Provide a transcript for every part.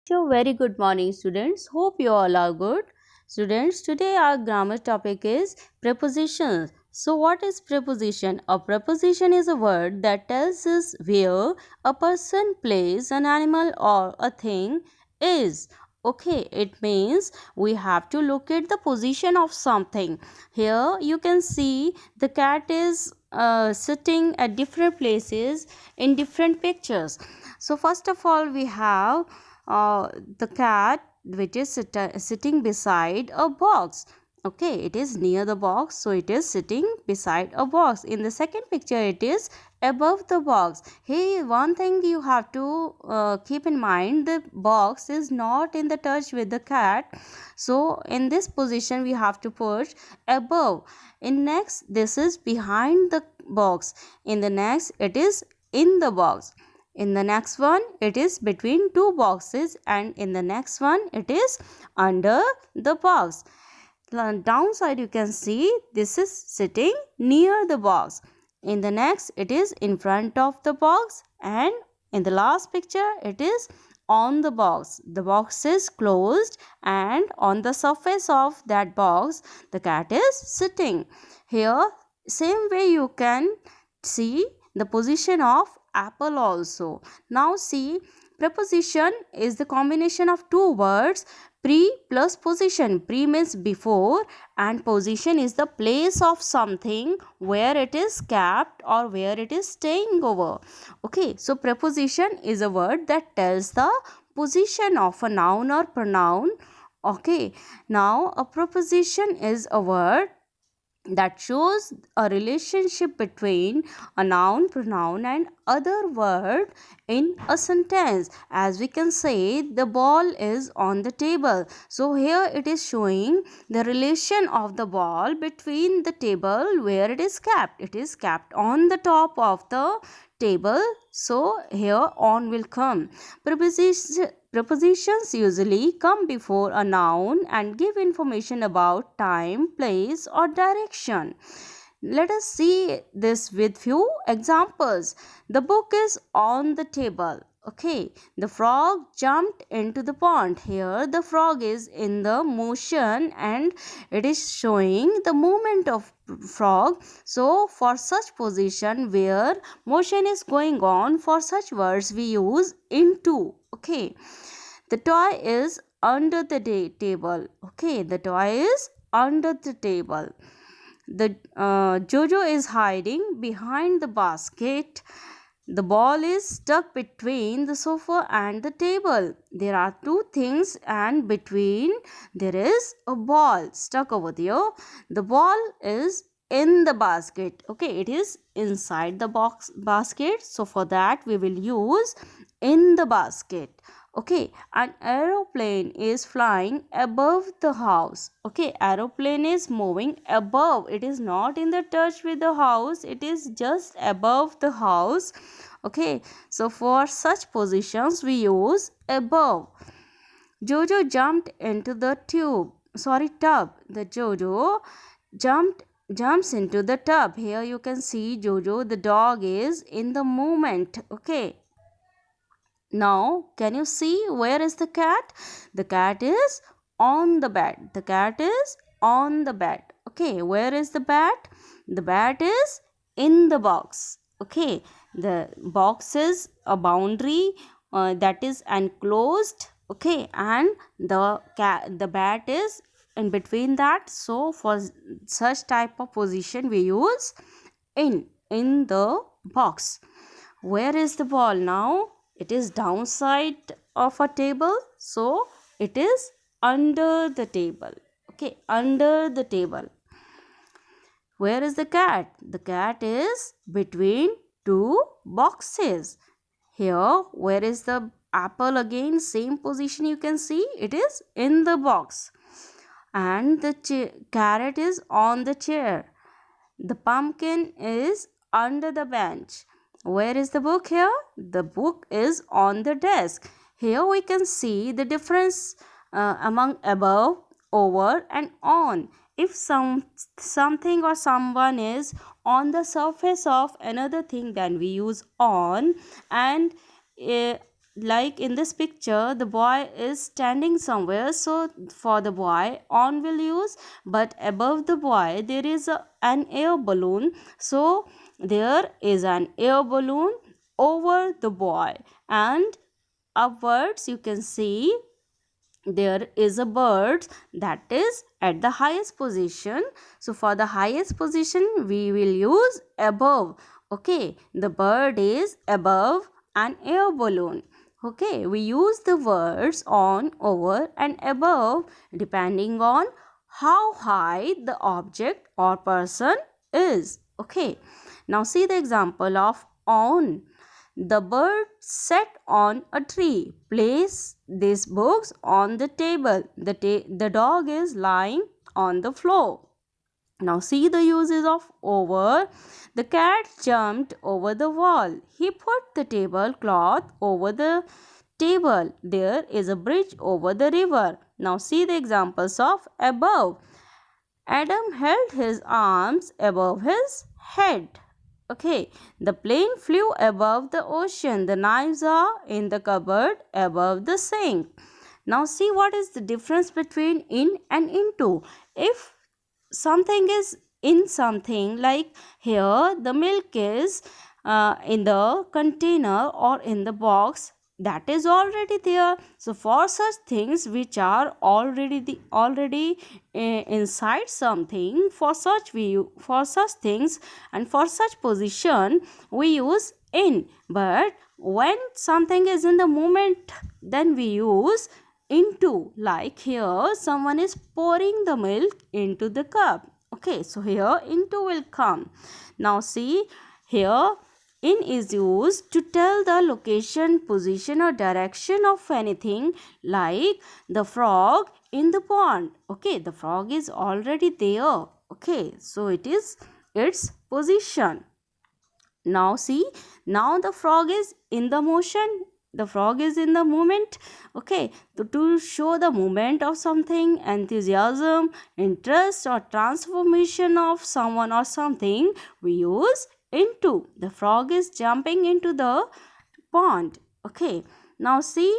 So, very good morning, students. Hope you all are good. Students, today our grammar topic is prepositions. So, what is preposition? A preposition is a word that tells us where a person, place, an animal, or a thing is. Okay, it means we have to locate the position of something. Here you can see the cat is sitting at different places in different pictures. So, first of all, we have the cat which is sitting beside a box. Okay, it is near the box, so it is sitting beside a box. In the second picture, it is above the box. Hey, one thing you have to keep in mind, the box is not in the touch with the cat, so in this position we have to put above. In next, this is behind the box. In the next, it is in the box. In the next one, it is between two boxes, and in the next one, it is under the box. Downside, you can see this is sitting near the box. In the next, it is in front of the box, and in the last picture, it is on the box. The box is closed, and on the surface of that box, the cat is sitting. Here, same way you can see the position of apple also. Now see, preposition is the combination of two words, pre plus position. Pre means before, and position is the place of something where it is kept or where it is staying over. Okay, so preposition is a word that tells the position of a noun or pronoun. Okay, now a preposition is a word that shows a relationship between a noun, pronoun, and other word in a sentence. As we can say, the ball is on the table. So here it is showing the relation of the ball between the table where it is kept. It is kept on the top of the table, so here on will come. Prepositions usually come before a noun and give information about time, place, or direction. Let us see this with few examples. The book is on the table. Okay, the frog jumped into the pond. Here the frog is in the motion and it is showing the movement of frog. So for such position where motion is going on, for such words we use into. Okay, the toy is under the table. Okay, the toy is under the table. The Jojo is hiding behind the basket. The ball is stuck between the sofa and the table. There are two things, and between there is a ball stuck over there. The ball is in the basket. Okay, it is inside the box basket. So for that we will use in the basket. Okay, an aeroplane is flying above the house. Okay, aeroplane is moving above. It is not in the touch with the house. It is just above the house. Okay, so for such positions we use above. Jojo jumped into the tub. The Jojo jumped jumps into the tub. Here you can see Jojo, the dog, is in the movement. Okay, now, can you see where is the cat? The cat is on the bed. The cat is on the bed. Okay, where is the bat? The bat is in the box. Okay, the box is a boundary that is enclosed. Okay, and the bat is in between that. So for such type of position we use in the box. Where is the ball now? It is downside of a table, so it is under the table. Okay, under the table. Where is the cat? The cat is between two boxes. Here, where is the apple again? Same position you can see. It is in the box. And the carrot is on the chair. The pumpkin is under the bench. Where is the book here? The book is on the desk. Here we can see the difference among above, over, and on. If something or someone is on the surface of another thing, then we use on, and like in this picture the boy is standing somewhere, so for the boy on will use, but above the boy there is an air balloon, so there is an air balloon over the boy, and upwards you can see there is a bird that is at the highest position, so for the highest position we will use above. Okay, the bird is above an air balloon. Okay, we use the words on, over and above depending on how high the object or person is. Okay, now see the example of on. The bird sat on a tree. Place these books on the table. The dog is lying on the floor. Now see the uses of over. The cat jumped over the wall. He put the tablecloth over the table. There is a bridge over the river. Now see the examples of above. Adam held his arms above his head. Okay, the plane flew above the ocean. The knives are in the cupboard above the sink. Now, see what is the difference between in and into. If something is in something, like here the milk is in the container or in the box, that is already there. So for such things which are already inside something, for such things and for such position we use in. But when something is in the moment, then we use into. Like here someone is pouring the milk into the cup. Okay, so here into will come. Now see, here in is used to tell the location, position or direction of anything, like the frog in the pond. Okay, the frog is already there. Okay, so it is its position. Now see, now the frog is in the motion, the frog is in the movement. Okay, so to show the movement of something, enthusiasm, interest or transformation of someone or something, we use into. The frog is jumping into the pond. Okay, now see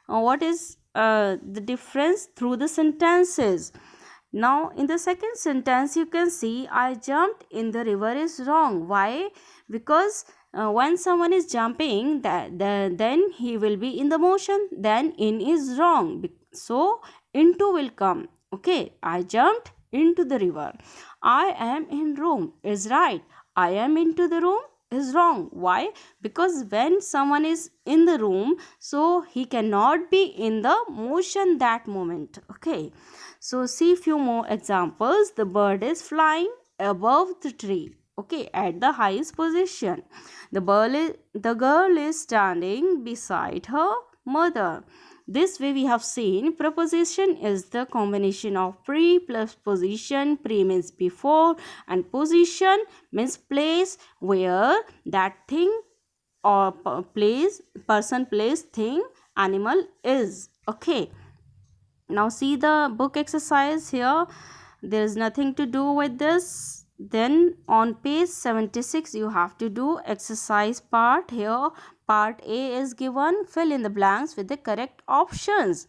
what is the difference through the sentences. Now in the second sentence you can see I jumped in the river is wrong. Why? Because when someone is jumping, then he will be in the motion, then in is wrong, so into will come. Okay, I jumped into the river. I am in room is right. I am into the room is wrong. Why? Because when someone is in the room, so he cannot be in the motion that moment. Okay, so see few more examples. The bird is flying above the tree. Okay, at the highest position. The girl is standing beside her mother. This way we have seen preposition is the combination of pre plus position. Pre means before and position means place where that thing or place, person, place, thing, animal is. Okay, now see the book exercise here. There is nothing to do with this. Then on page 76 you have to do exercise part. Here part A is given. Fill in the blanks with the correct options.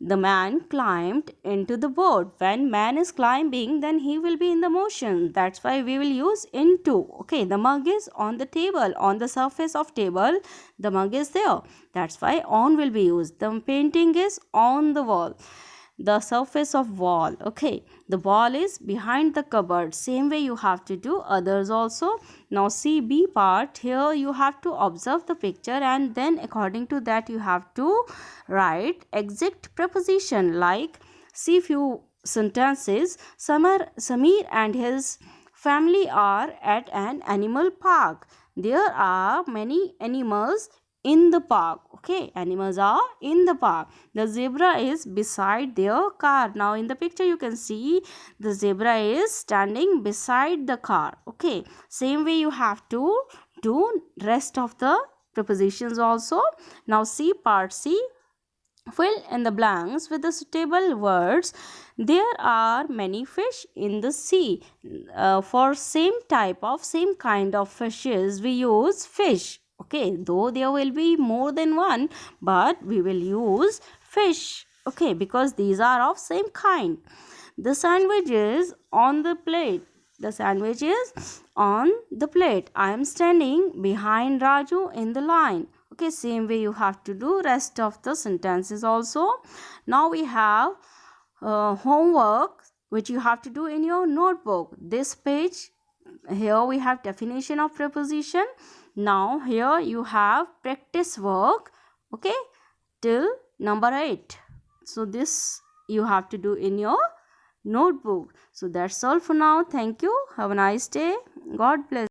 The man climbed into the boat. When man is climbing, then he will be in the motion. That's why we will use into. Okay, the mug is on the table, on the surface of table the mug is there. That's why on will be used. The painting is on the wall, the surface of wall. Okay, the ball is behind the cupboard. Same way you have to do others also. Now see B part. Here you have to observe the picture and then according to that you have to write exact preposition. Like see few sentences. Samir and his family are at an animal park. There are many animals in the park. Okay, animals are in the park. The zebra is beside their car. Now in the picture you can see the zebra is standing beside the car. Okay, same way you have to do rest of the prepositions also. Now see part C. Fill in the blanks with the suitable words. There are many fish in the sea. For same kind of fishes we use fish. Okay, though there will be more than one, but we will use fish. Okay, because these are of same kind. The sandwich is on the plate. The sandwich is on the plate. I am standing behind Raju in the line. Okay, same way you have to do rest of the sentences also. Now we have homework which you have to do in your notebook. This page, here we have definition of preposition. Now here you have practice work, okay, till number 8. So this you have to do in your notebook. So that's all for now. Thank you. Have a nice day. God bless.